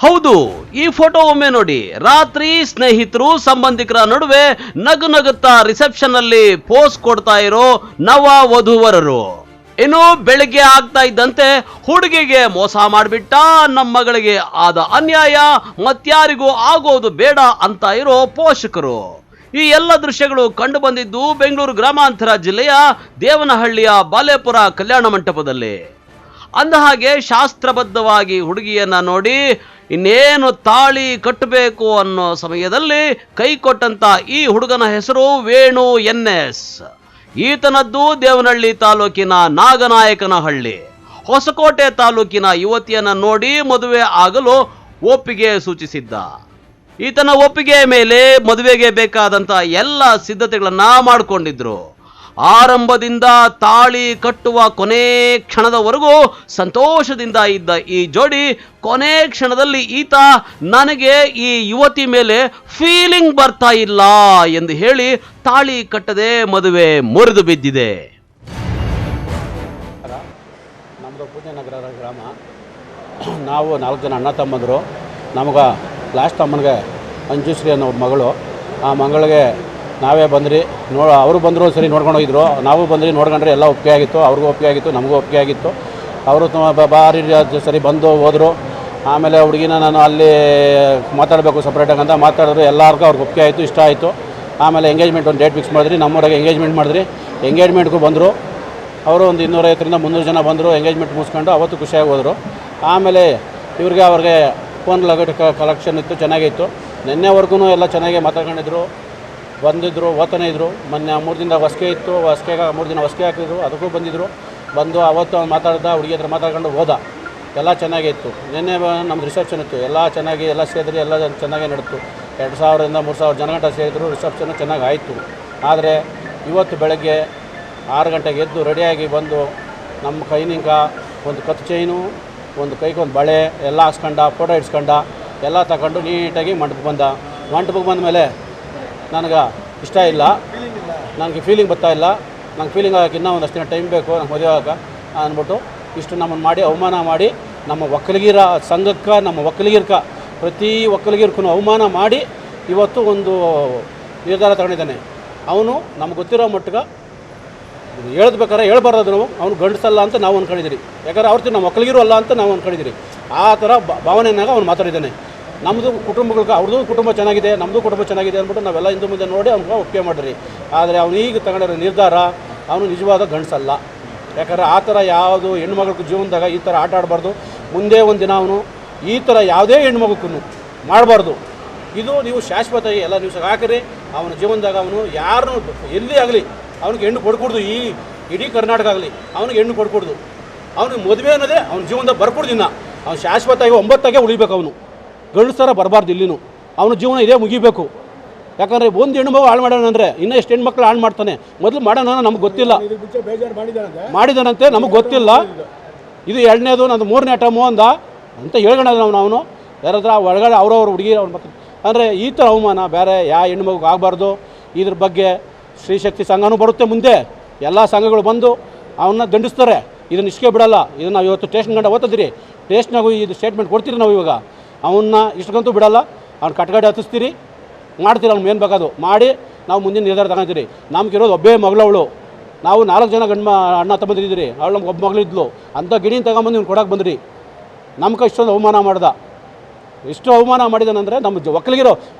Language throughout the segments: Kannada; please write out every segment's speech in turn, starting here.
ಹೌದು, ಈ ಫೋಟೋ ಒಮ್ಮೆ ನೋಡಿ. ರಾತ್ರಿ ಸ್ನೇಹಿತರು ಸಂಬಂಧಿಕರ ನಡುವೆ ನಗು ನಗುತ್ತಾ ರಿಸೆಪ್ಷನ್ ಅಲ್ಲಿ ಪೋಸ್ ಕೊಡ್ತಾ ಇರೋ ನವ ವಧುವರರು. ಇನ್ನು ಬೆಳಿಗ್ಗೆ ಆಗ್ತಾ ಇದ್ದಂತೆ ಹುಡುಗಿಗೆ ಮೋಸ ಮಾಡಿಬಿಟ್ಟ ನಮ್ಮ ಮಗಳಿಗೆ ಆದ ಅನ್ಯಾಯ ಮತ್ಯಾರಿಗೂ ಆಗೋದು ಬೇಡ ಅಂತ ಇರೋ ಪೋಷಕರು. ಈ ಎಲ್ಲ ದೃಶ್ಯಗಳು ಕಂಡು ಬಂದಿದ್ದು ಬೆಂಗಳೂರು ಗ್ರಾಮಾಂತರ ಜಿಲ್ಲೆಯ ದೇವನಹಳ್ಳಿಯ ಬಾಲೇಪುರ ಕಲ್ಯಾಣ ಮಂಟಪದಲ್ಲಿ. ಅಂದಹಾಗೆ ಶಾಸ್ತ್ರಬದ್ಧವಾಗಿ ಹುಡುಗಿಯನ್ನ ನೋಡಿ ಇನ್ನೇನು ತಾಳಿ ಕಟ್ಟಬೇಕು ಅನ್ನೋ ಸಮಯದಲ್ಲಿ ಕೈ ಕೊಟ್ಟಂತ ಈ ಹುಡುಗನ ಹೆಸರು ವೇಣು NS. ಈತನದ್ದು ದೇವನಹಳ್ಳಿ ತಾಲೂಕಿನ ನಾಗನಾಯಕನಹಳ್ಳಿ. ಹೊಸಕೋಟೆ ತಾಲೂಕಿನ ಯುವತಿಯನ್ನ ನೋಡಿ ಮದುವೆ ಆಗಲು ಒಪ್ಪಿಗೆ ಸೂಚಿಸಿದ್ದ. ಈತನ ಒಪ್ಪಿಗೆ ಮೇಲೆ ಮದುವೆಗೆ ಬೇಕಾದಂತ ಎಲ್ಲ ಸಿದ್ಧತೆಗಳನ್ನ ಮಾಡಿಕೊಂಡಿದ್ರು. ಆರಂಭದಿಂದ ತಾಳಿ ಕಟ್ಟುವ ಕೊನೆ ಕ್ಷಣದವರೆಗೂ ಸಂತೋಷದಿಂದ ಇದ್ದ ಈ ಜೋಡಿ ಕೊನೆ ಕ್ಷಣದಲ್ಲಿ ಈತ ನನಗೆ ಈ ಯುವತಿ ಮೇಲೆ ಫೀಲಿಂಗ್ ಬರ್ತಾ ಇಲ್ಲ ಎಂದು ಹೇಳಿ ತಾಳಿ ಕಟ್ಟದೆ ಮದುವೆ ಮುರಿದು ಬಿದ್ದಿದೆ. ನಮ್ಮದು ಪೂಜೆನಗರ ಗ್ರಾಮ. ನಾವು 4 ಜನ ಅಣ್ಣ ತಮ್ಮಂದರು. ನಮಗೆ ಲಾಸ್ಟ್ ತಮ್ಮನಿಗೆ ಅಂಜುಶ್ರೀ ಅನ್ನೋ ಮಗಳು. ಆ ಮಗಳಿಗೆ ನಾವೇ ಬಂದ್ರಿ ಅವರು ಬಂದರು, ಸರಿ ನೋಡ್ಕೊಂಡು ಹೋಗಿದ್ರು. ನಾವು ಬಂದ್ರಿ ನೋಡ್ಕೊಂಡ್ರೆ ಎಲ್ಲ ಒಪ್ಪಿಗೆ ಆಗಿತ್ತು. ಅವ್ರಿಗೂ ಒಪ್ಪಿಗೆ ಆಗಿತ್ತು, ನಮಗೂ ಒಪ್ಪಿಗೆ ಆಗಿತ್ತು. ಅವರು ಬಾರಿ ಸರಿ ಬಂದು ಹೋದರು. ಆಮೇಲೆ ಹುಡುಗಿನ ನಾನು ಅಲ್ಲಿ ಮಾತಾಡಬೇಕು ಸಪ್ರೇಟಾಗಿ ಅಂತ ಮಾತಾಡಿದ್ರು. ಎಲ್ಲರಿಗೂ ಅವ್ರಿಗೆ ಒಪ್ಪಿಗೆ ಆಯಿತು, ಇಷ್ಟ ಆಯಿತು. ಆಮೇಲೆ ಎಂಗೇಜ್ಮೆಂಟ್ ಒಂದು ಡೇಟ್ ಫಿಕ್ಸ್ ಮಾಡಿದ್ರಿ. ನಮ್ಮೂರಾಗೆ ಎಂಗೇಜ್ಮೆಂಟ್ ಮಾಡಿದ್ರಿ. ಎಂಗೇಜ್ಮೆಂಟ್ಗೂ ಬಂದರು. ಅವರು ಒಂದು 250ರಿಂದ 300 ಜನ ಬಂದರು. ಎಂಗೇಜ್ಮೆಂಟ್ ಮುಗಿಸ್ಕೊಂಡು ಅವತ್ತು ಖುಷಿಯಾಗಿ ಹೋದರು. ಆಮೇಲೆ ಅವ್ರಿಗೆ ಫೋನ್ ಕಲೆಕ್ಷನ್ ಇತ್ತು, ಚೆನ್ನಾಗಿತ್ತು. ನಿನ್ನೆವರೆಗೂ ಎಲ್ಲ ಚೆನ್ನಾಗಿ ಮಾತಾಡ್ಕೊಂಡಿದ್ರು, ಬಂದಿದ್ದರು, ಓದ್ತಾನೆ ಇದ್ದರು. ಮೊನ್ನೆ 3 ದಿನದ ಹೊಸ್ಕೆ ಇತ್ತು, ಹೊಸ್ಕೆಗೆ 3 ದಿನ ಹೊಸ್ಕೆ ಹಾಕಿದ್ರು, ಅದಕ್ಕೂ ಬಂದು ಅವತ್ತು ಮಾತಾಡ್ದ, ಹುಡುಗಿ ಹತ್ರ ಮಾತಾಡ್ಕೊಂಡು ಹೋದ. ಎಲ್ಲ ಚೆನ್ನಾಗಿತ್ತು. ನಿನ್ನೆ ನಮ್ಮದು ರಿಸೆಪ್ಷನ್ ಇತ್ತು, ಎಲ್ಲ ಚೆನ್ನಾಗಿ ಎಲ್ಲ ಸೇರಿದ್ರಿ, ಎಲ್ಲ ಚೆನ್ನಾಗೇ ನಡೀತು. 2000ರಿಂದ 3000 ಜನ ಗಂಟೆ ಸೇರಿದ್ರು. ರಿಸೆಪ್ಷನ್ ಚೆನ್ನಾಗಿ ಆಯಿತು. ಆದರೆ ಇವತ್ತು ಬೆಳಗ್ಗೆ 6 ಗಂಟೆಗೆ ಎದ್ದು ರೆಡಿಯಾಗಿ ಬಂದು ನಮ್ಮ ಕೈನಿಂಕ ಒಂದು ಕತ್ತು ಚೈನು, ಒಂದು ಕೈಗೆ ಒಂದು ಬಳೆ ಎಲ್ಲ ಹಾಕ್ಸ್ಕೊಂಡ, ಫೋಟೋ ಇಡ್ಸ್ಕೊಂಡ, ಎಲ್ಲ ತಗೊಂಡು ನೀಟಾಗಿ ಮಂಟಪಕ್ಕೆ ಬಂದ ಮೇಲೆ ನನಗೆ ಇಷ್ಟ ಇಲ್ಲ, ನನಗೆ ಫೀಲಿಂಗ್ ಬರ್ತಾ ಇಲ್ಲ, ನಂಗೆ ಫೀಲಿಂಗ್ ಆಗೋಕ್ಕೆ ಇನ್ನೂ ಒಂದಷ್ಟು ದಿನ ಟೈಮ್ ಬೇಕು ನಂಗೆ ಮದುವೆ ಆಗೋಕೆ ಅಂದ್ಬಿಟ್ಟು ಇಷ್ಟು ನಮ್ಮನ್ನು ಮಾಡಿ ಅವಮಾನ ಮಾಡಿ ನಮ್ಮ ಒಕ್ಕಲಿಗರ ಸಂಘಕ್ಕೆ, ನಮ್ಮ ಒಕ್ಕಲಿಗರ್ಕ ಪ್ರತಿ ಒಕ್ಕಲಿಗರ್ಗೂ ಅವಮಾನ ಮಾಡಿ ಇವತ್ತು ಒಂದು ನಿರ್ಧಾರ ತಗೊಂಡಿದ್ದಾನೆ. ಅವನು ನಮ್ಗೆ ಗೊತ್ತಿರೋ ಮಟ್ಟಿಗೆ ಹೇಳ್ಬೇಕಾರೆ ಹೇಳ್ಬಾರ್ದು. ಅವನು ಗಂಡಸಲ್ಲ ಅಂತ ನಾವು ಅಂದ್ಕೊಂಡಿದ್ದೀರಿ. ಯಾಕಂದ್ರೆ ಅವ್ರದ್ದು ನಮ್ಮ ಒಕ್ಕಲಿಗರು ಅಲ್ಲ ಅಂತ ನಾವು ಅಂದ್ಕೊಂಡಿದ್ದೀರಿ. ಆ ಥರ ಭಾವನೆಯಾಗ ಅವ್ನು ಮಾತಾಡಿದ್ದಾನೆ. ನಮ್ಮದು ಕುಟುಂಬಗಳಿಗೆ ಅವ್ರದ್ದು ಕುಟುಂಬ ಚೆನ್ನಾಗಿದೆ, ನಮ್ಮದು ಕುಟುಂಬ ಚೆನ್ನಾಗಿದೆ ಅಂದ್ಬಿಟ್ಟು ನಾವೆಲ್ಲ ಹಿಂದೆ ಮುಂದೆ ನೋಡಿ ಅವ್ನಿಗೆ ಒಪ್ಪಿಗೆ ಮಾಡಿರಿ. ಆದರೆ ಅವನು ಈಗ ತಗೊಂಡಿರೋ ನಿರ್ಧಾರ ಅವನು ನಿಜವಾದ ಗಂಡಸಲ್ಲ. ಯಾಕಂದರೆ ಆ ಥರ ಯಾವುದು ಹೆಣ್ಮಗಳ ಜೀವನದಾಗ ಈ ಥರ ಆಟ ಆಡಬಾರ್ದು. ಮುಂದೆ ಒಂದು ದಿನ ಅವನು ಈ ಥರ ಯಾವುದೇ ಹೆಣ್ಮಗಕ್ಕೂ ಮಾಡಬಾರ್ದು. ಇದು ನೀವು ಶಾಶ್ವತ ಎಲ್ಲ ನೀವು ಹಾಕಿರಿ. ಅವನ ಜೀವನದಾಗ ಅವನು ಯಾರನ್ನೂ ಎಲ್ಲಿ ಆಗಲಿ ಅವನಿಗೆ ಹೆಣ್ಣು ಕೊಡ್ಕೊಡ್ದು. ಈ ಇಡೀ ಕರ್ನಾಟಕ ಆಗಲಿ ಅವನಿಗೆ ಹೆಣ್ಣು ಕೊಡ್ಕೊಡ್ದು. ಅವನಿಗೆ ಮದುವೆ ಅನ್ನೋದೇ ಅವ್ನ ಜೀವನದಾಗ ಬರ್ಕೊಡ್ದಿನ. ಅವ್ನು ಶಾಶ್ವತವಾಗಿ 9 ಉಳಿಬೇಕು. ಅವನು ಗಂಡಸರ ಬರಬಾರ್ದು. ಇಲ್ಲಿನೂ ಅವನ ಜೀವನ ಇದೇ ಮುಗಿಬೇಕು. ಯಾಕಂದರೆ ಒಂದು ಹೆಣ್ಣು ಮಗು ಹಾಳು ಮಾಡೋಣ ಅಂದರೆ ಇನ್ನೂ ಎಷ್ಟು ಹೆಣ್ಮಕ್ಳು ಹಾಳು ಮಾಡ್ತಾನೆ. ಮೊದಲು ಮಾಡೋಣ ನಮ್ಗೆ ಗೊತ್ತಿಲ್ಲ, ಮಾಡಿದಾನಂತೆ ನಮಗೆ ಗೊತ್ತಿಲ್ಲ. ಇದು 2ನೇದು, ನಂದು 3ನೇ ಅಟಮು ಅಂತ ಹೇಳ್ಕೊಳ ಅವನು ಯಾರಾದ್ರ ಒಳಗಡೆ ಅವ್ರವ್ರ ಹುಡುಗಿ ಅವ್ರ ಮಕ್ಕಳು ಅಂದರೆ ಈ ಥರ ಅವಮಾನ ಬೇರೆ ಯಾವ ಹೆಣ್ಣು ಮಗುಗೆ ಆಗಬಾರ್ದು. ಇದ್ರ ಬಗ್ಗೆ ಶ್ರೀಶಕ್ತಿ ಸಂಘನೂ ಬರುತ್ತೆ. ಮುಂದೆ ಎಲ್ಲ ಸಂಘಗಳು ಬಂದು ಅವನ್ನ ದಂಡಿಸ್ತಾರೆ. ಇದನ್ನು ಇಷ್ಟೇ ಬಿಡಲ್ಲ. ಇದನ್ನು ನಾವು ಇವತ್ತು ಸ್ಟೇಷನ್ ಗಂಟ ಓದ್ತಿದ್ದೀರಿ. ಸ್ಟೇಷನಾಗೂ ಇದು ಸ್ಟೇಟ್ಮೆಂಟ್ ಕೊಡ್ತೀರಿ. ನಾವು ಇವಾಗ ಅವನ್ನ ಇಷ್ಟಕ್ಕಂತೂ ಬಿಡಲ್ಲ. ಅವ್ನು ಕಟ್ಗಡೆ ಹತ್ತಿಸ್ತೀರಿ, ಮಾಡ್ತೀರಿ. ಅವ್ನು ಏನು ಬೇಕಾದು ಮಾಡಿ ನಾವು ಮುಂದಿನ ನಿರ್ಧಾರ ತಗೊಂತೀರಿ. ನಮ್ಗಿರೋದು ಒಬ್ಬೇ ಮಗಳವಳು. ನಾವು 4 ಜನ ಅಣ್ಣ ತಮ್ಮಂದಿರಿದ್ದೀರಿ. ಅವಳು ನಮ್ಗೆ ಒಬ್ಬ ಮಗಳಿದ್ಲು. ಅಂಥ ಗಿಣಿನ ತಗೊಂಬಂದು ಇವ್ನು ಕೊಡೋಕೆ ಬಂದ್ರಿ. ನಮ್ಗೆ ಇಷ್ಟೊಂದು ಅವಮಾನ ಮಾಡ್ದ. ಎಷ್ಟು ಅವಮಾನ ಮಾಡಿದಾನಂದರೆ ನಮ್ಮ ಒಕ್ಕಲಿಗಿರೋ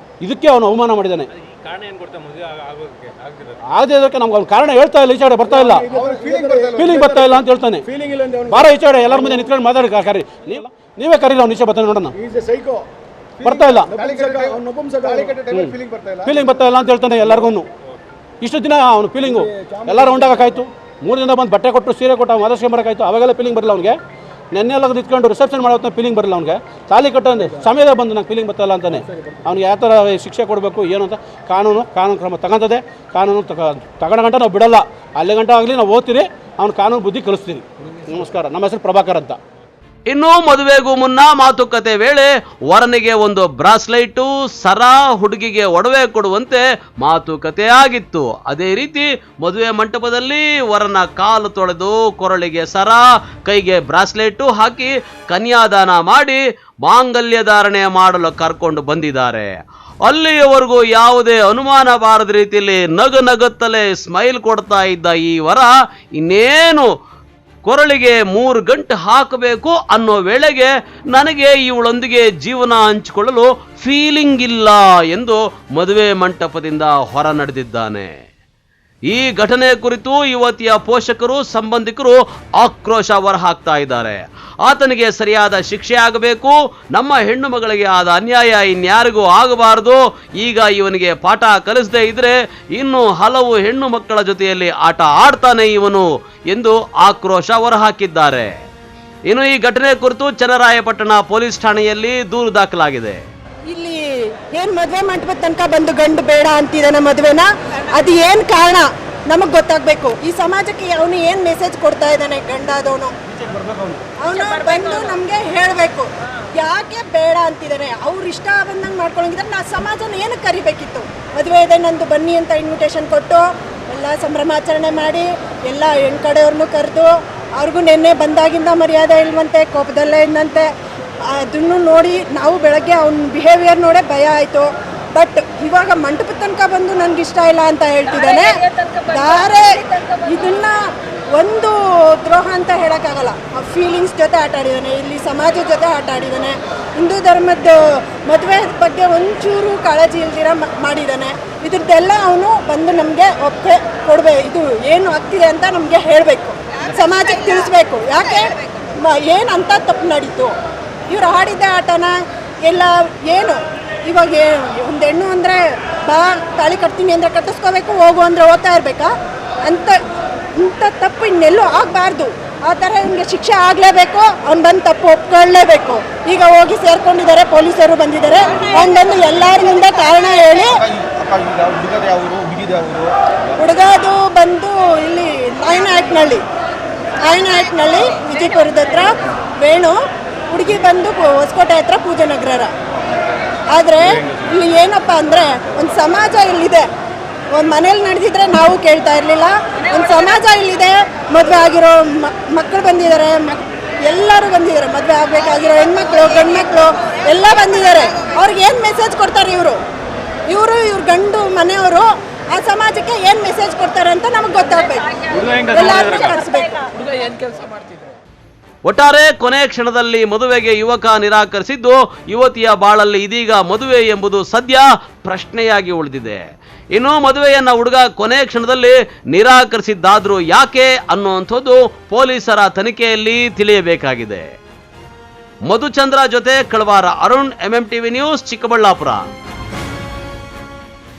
ಇದಕ್ಕೆ ಅವನು ಅವಮಾನ ಮಾಡಿದ್ದಾನೆ. ಆಗದೆ ನಮ್ಗೆ ಅವ್ನು ಕಾರಣ ಹೇಳ್ತಾ ಇಲ್ಲ. ಈಚೆ ಬರ್ತಾ ಇಲ್ಲ, ಫೀಲಿಂಗ್ ಬರ್ತಾ ಇಲ್ಲ ಅಂತ ಹೇಳ್ತಾನೆ. ಬಾರ ಈಚೆ ಎಲ್ಲರ ಮುಂದೆ ನಿಂತ್ಕೊಂಡು ಮಾತಾಡಿ ಕರಿ. ನೀವೇ ಕರೀರಿ. ಅವ್ನು ಈಚೆ ಬರ್ತಾನೆ ನೋಡೋಣ. ಬರ್ತಾ ಇಲ್ಲ, ಫೀಲಿಂಗ್ ಬರ್ತಾ ಇಲ್ಲ ಅಂತ ಹೇಳ್ತಾನೆ ಎಲ್ಲರಿಗೂ. ಇಷ್ಟು ದಿನ ಅವನು ಫೀಲಿಂಗು ಎಲ್ಲ ರೌಂಡಾಗಕ್ಕಾಯ್ತು. 3 ದಿನ ಬಂದು ಬಟ್ಟೆ ಕೊಟ್ಟು ಸೀರೆ ಕೊಟ್ಟು ಮದರ್ಸ್ಗೆ ಬರೋಕ್ಕಾಯ್ತು. ಅವಾಗೆಲ್ಲ ಫೀಲಿಂಗ್ ಬರಲ್ಲ ಅವ್ನಿಗೆ. ನೆನ್ನೆಲ್ಲ ನಿಂತ್ಕೊಂಡು ರಿಸೆಪ್ಷನ್ ಮಾಡೋತ್ತ ಫೀಲಿಂಗ್ ಬರಲ್ಲ ಅವ್ನಿಗೆ. ತಾಲಿ ಕಟ್ಟಂದೆ ಸಮಯದ ಬಂದು ನಂಗೆ ಫೀಲಿಂಗ್ ಬರ್ತಾಯಿಲ್ಲ ಅಂತಾನೆ. ಅವ್ನಿಗೆ ಯಾವ ಥರ ಶಿಕ್ಷೆ ಕೊಡಬೇಕು ಏನು ಅಂತ ಕಾನೂನು ಕ್ರಮ ತಗೊಂತದೆ. ಕಾನೂನು ತಗೊಂಡ ಗಂಟ ನಾವು ಬಿಡಲ್ಲ. ಅಲ್ಲಿ ಗಂಟ ಆಗಲಿ ನಾವು ಓದ್ತೀರಿ. ಅವ್ನು ಕಾನೂನು ಬುದ್ಧಿ ಕಲಿಸ್ತೀರಿ. ನಮಸ್ಕಾರ. ನಮ್ಮ ಹೆಸರು ಪ್ರಭಾಕರ್ ಅಂತ. ಇನ್ನು ಮದುವೆಗೂ ಮುನ್ನ ಮಾತುಕತೆ ವೇಳೆ ವರನಿಗೆ ಒಂದು ಬ್ರಾಸ್ಲೈಟು, ಸರ, ಹುಡುಗಿಗೆ ಒಡವೆ ಕೊಡುವಂತೆ ಮಾತುಕತೆ ಆಗಿತ್ತು. ಅದೇ ರೀತಿ ಮದುವೆ ಮಂಟಪದಲ್ಲಿ ವರನ ಕಾಲು ತೊಳೆದು ಕೊರಳಿಗೆ ಸರ, ಕೈಗೆ ಬ್ರಾಸ್ಲೈಟು ಹಾಕಿ ಕನ್ಯಾದಾನ ಮಾಡಿ ಮಾಂಗಲ್ಯ ಧಾರಣೆ ಮಾಡಲು ಕರ್ಕೊಂಡು ಬಂದಿದ್ದಾರೆ. ಅಲ್ಲಿಯವರೆಗೂ ಯಾವುದೇ ಅನುಮಾನ ಬಾರದ ರೀತಿಯಲ್ಲಿ ನಗುತ್ತಲೇ ಸ್ಮೈಲ್ ಕೊಡ್ತಾ ಇದ್ದ ಈ ವರ ಇನ್ನೇನು ಕೊರಳಿಗೆ 3 ಗಂಟೆ ಹಾಕಬೇಕು ಅನ್ನೋ ವೇಳೆಗೆ ನನಗೆ ಇವಳೊಂದಿಗೆ ಜೀವನ ಹಂಚಿಕೊಳ್ಳಲು ಫೀಲಿಂಗ್ ಇಲ್ಲ ಎಂದು ಮದುವೆ ಮಂಟಪದಿಂದ ಹೊರ ನಡೆದಿದ್ದಾನೆ. ಈ ಘಟನೆ ಕುರಿತು ಯುವತಿಯ ಪೋಷಕರು, ಸಂಬಂಧಿಕರು ಆಕ್ರೋಶ ಹೊರಹಾಕ್ತಾ ಇದ್ದಾರೆ. ಆತನಿಗೆ ಸರಿಯಾದ ಶಿಕ್ಷೆ ಆಗಬೇಕು. ನಮ್ಮ ಹೆಣ್ಣು ಮಗಳಿಗೆ ಆದ ಅನ್ಯಾಯ ಇನ್ಯಾರಿಗೂ ಆಗಬಾರದು. ಈಗ ಇವನಿಗೆ ಪಾಠ ಕಲಿಸದೇ ಇದ್ರೆ ಇನ್ನು ಹಲವು ಹೆಣ್ಣು ಮಕ್ಕಳ ಜೊತೆಯಲ್ಲಿ ಆಟ ಆಡ್ತಾನೆ ಇವನು ಎಂದು ಆಕ್ರೋಶ ಹೊರಹಾಕಿದ್ದಾರೆ. ಇನ್ನು ಈ ಘಟನೆ ಕುರಿತು ಚನ್ನರಾಯಪಟ್ಟಣ ಪೊಲೀಸ್ ಠಾಣೆಯಲ್ಲಿ ದೂರು ದಾಖಲಾಗಿದೆ. ಇಲ್ಲಿ ಏನ್ ಮದ್ವೆ ಮಂಟಪದ ತನಕ ಬಂದು ಗಂಡು ಬೇಡ ಅಂತಿದ್ದಾನೆ ಮದ್ವೆನ, ಅದು ಏನ್ ಕಾರಣ ನಮಗ್ ಗೊತ್ತಾಗ್ಬೇಕು. ಈ ಸಮಾಜಕ್ಕೆ ಅವನು ಏನ್ ಮೆಸೇಜ್ ಕೊಡ್ತಾ ಇದ್ದಾನೆ ಗಂಡಾದವನು, ಅವನು ಬಂದು ನಮ್ಗೆ ಹೇಳ್ಬೇಕು ಯಾಕೆ ಬೇಡ ಅಂತಿದ್ದಾನೆ. ಅವ್ರು ಇಷ್ಟ ಬಂದಂಗೆ ಮಾಡ್ಕೊಳಂಗಿದ್ರೆ ನಾ ಸಮಾಜನ ಏನಕ್ಕೆ ಕರಿಬೇಕಿತ್ತು. ಮದುವೆ ಇದೆ ನಂದು ಬನ್ನಿ ಅಂತ ಇನ್ವಿಟೇಷನ್ ಕೊಟ್ಟು ಎಲ್ಲ ಸಂಭ್ರಮಾಚರಣೆ ಮಾಡಿ ಎಲ್ಲ ಹೆಣ್ಣು ಕಡೆಯವ್ರನ್ನೂ ಕರೆದು ಅವ್ರಿಗೂ ನೆನ್ನೆ ಬಂದಾಗಿಂದ ಮರ್ಯಾದೆ ಇಲ್ವಂತೆ, ಕೋಪದಲ್ಲೇ ಇದ್ದಂತೆ. ಅದನ್ನು ನೋಡಿ ನಾವು ಬೆಳಗ್ಗೆ ಅವ್ನ ಬಿಹೇವಿಯರ್ ನೋಡೇ ಭಯ ಆಯಿತು. ಬಟ್ ಇವಾಗ ಮಂಟಪದ ತನಕ ಬಂದು ನನಗೆ ಇಷ್ಟ ಇಲ್ಲ ಅಂತ ಹೇಳ್ತಿದ್ದಾನೆ. ದಾರೆ ಇದನ್ನ ಒಂದು ದ್ರೋಹ ಅಂತ ಹೇಳೋಕ್ಕಾಗಲ್ಲ. ಆ ಫೀಲಿಂಗ್ಸ್ ಜೊತೆ ಆಟ ಆಡಿದ್ದಾನೆ, ಇಲ್ಲಿ ಸಮಾಜದ ಜೊತೆ ಆಟ ಆಡಿದ್ದಾನೆ. ಹಿಂದೂ ಧರ್ಮದ ಮದುವೆ ಬಗ್ಗೆ ಒಂಚೂರು ಕಾಳಜಿ ಇಲ್ದಿರ ಮಾಡಿದ್ದಾನೆ. ಇದ್ರದ್ದೆಲ್ಲ ಅವನು ಬಂದು ನಮಗೆ ಒಪ್ಪಿಗೆ ಕೊಡಬೇಕು. ಇದು ಏನು ಆಗ್ತಿದೆ ಅಂತ ನಮಗೆ ಹೇಳಬೇಕು, ಸಮಾಜಕ್ಕೆ ತಿಳಿಸ್ಬೇಕು. ಯಾಕೆ ಏನಂತ ತಪ್ಪು ನಡೀತು, ಇವ್ರು ಆಡಿದ್ದ ಆಟನ ಎಲ್ಲ ಏನು. ಇವಾಗ ಒಂದು ಹೆಣ್ಣು ಅಂದರೆ ಬಾ ತಾಳಿ ಕಟ್ತೀನಿ ಅಂದರೆ ಕಟ್ಟಿಸ್ಕೋಬೇಕು, ಹೋಗು ಅಂದರೆ ಓದ್ತಾ ಇರಬೇಕಾ ಅಂತ. ಇಂಥ ತಪ್ಪು ಇನ್ನೆಲ್ಲೂ ಆಗಬಾರ್ದು. ಆ ಥರ ನಿಮಗೆ ಶಿಕ್ಷೆ ಆಗಲೇಬೇಕು. ಅವ್ನು ಬಂದು ತಪ್ಪು ಒಪ್ಕೊಳ್ಳೇಬೇಕು. ಈಗ ಹೋಗಿ ಸೇರ್ಕೊಂಡಿದ್ದಾರೆ, ಪೊಲೀಸರು ಬಂದಿದ್ದಾರೆ. ಅವ್ನು ಬಂದು ಎಲ್ಲರ ಮುಂದೆ ಕಾರಣ ಹೇಳಿ. ಹುಡುಗದು ಬಂದು ಇಲ್ಲಿ ನಾಯನಾಯಕ್ನಹಳ್ಳಿ ವಿಜಯಪುರದ ಹತ್ರ ವೇಣು, ಹುಡುಗಿ ಬಂದು ಹೊಸಕೋಟೆ ಹತ್ರ ಪೂಜನಗರ. ಆದರೆ ಇಲ್ಲಿ ಏನಪ್ಪ ಅಂದರೆ ಒಂದು ಸಮಾಜ ಇಲ್ಲಿದೆ. ಒಂದು ಮನೇಲಿ ನಡೆದಿದ್ರೆ ನಾವು ಕೇಳ್ತಾ ಇರಲಿಲ್ಲ. ಒಂದು ಸಮಾಜ ಇಲ್ಲಿದೆ. ಮದುವೆ ಆಗಿರೋ ಮಕ್ಕಳು ಬಂದಿದ್ದಾರೆ, ಎಲ್ಲರೂ ಬಂದಿದ್ದಾರೆ. ಮದುವೆ ಆಗಬೇಕಾಗಿರೋ ಹೆಣ್ಮಕ್ಳು, ಗಂಡ್ಮಕ್ಳು ಎಲ್ಲ ಬಂದಿದ್ದಾರೆ. ಅವ್ರಿಗೆ ಏನು ಮೆಸೇಜ್ ಕೊಡ್ತಾರೆ ಇವರು ಗಂಡು ಮನೆಯವರು ಆ ಸಮಾಜಕ್ಕೆ ಏನು ಮೆಸೇಜ್ ಕೊಡ್ತಾರೆ ಅಂತ ನಮಗೆ ಗೊತ್ತಾಗಬೇಕು. ಎಲ್ಲರೂ ಕಳಿಸ್ಬೇಕು. ಒಟ್ಟಾರೆ ಕೊನೆ ಕ್ಷಣದಲ್ಲಿ ಮದುವೆಗೆ ಯುವಕ ನಿರಾಕರಿಸಿದ್ದು ಯುವತಿಯ ಬಾಳಲ್ಲಿ ಇದೀಗ ಮದುವೆ ಎಂಬುದು ಸದ್ಯ ಪ್ರಶ್ನೆಯಾಗಿ ಉಳಿದಿದೆ. ಇನ್ನು ಮದುವೆಯನ್ನ ಹುಡುಗ ಕೊನೆ ಕ್ಷಣದಲ್ಲಿ ನಿರಾಕರಿಸಿದ್ದಾದ್ರೂ ಯಾಕೆ ಅನ್ನುವಂಥದ್ದು ಪೊಲೀಸರ ತನಿಖೆಯಲ್ಲಿ ತಿಳಿಯಬೇಕಾಗಿದೆ. ಮಧುಚಂದ್ರ ಜೊತೆ ಕಳವಾರ ಅರುಣ್, MMTV ನ್ಯೂಸ್, ಚಿಕ್ಕಬಳ್ಳಾಪುರ.